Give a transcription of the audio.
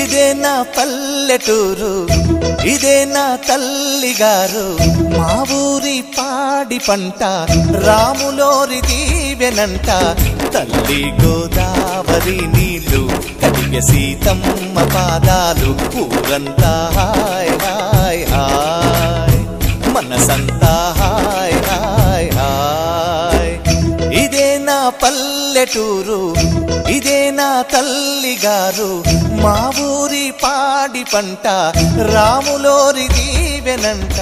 ఇదే నా పల్లెటూరు, ఇదే నా తల్లిగారు. మా ఊరి పాడి పంట రాములోరి దీవెనంట. తల్లి గోదావరి నీళ్ళు కడిగే సీతమ్మ పాదాలు. ఊరంతా హాయ్ హాయ్ హాయ్, మనసంతా హాయ్ హాయ్ హాయ్. ఇదే నా పల్లెటూరు, ఇదే నా తల్లిగారు. మా ఊరి పాడి పంట రాములోరి దీవెనంట.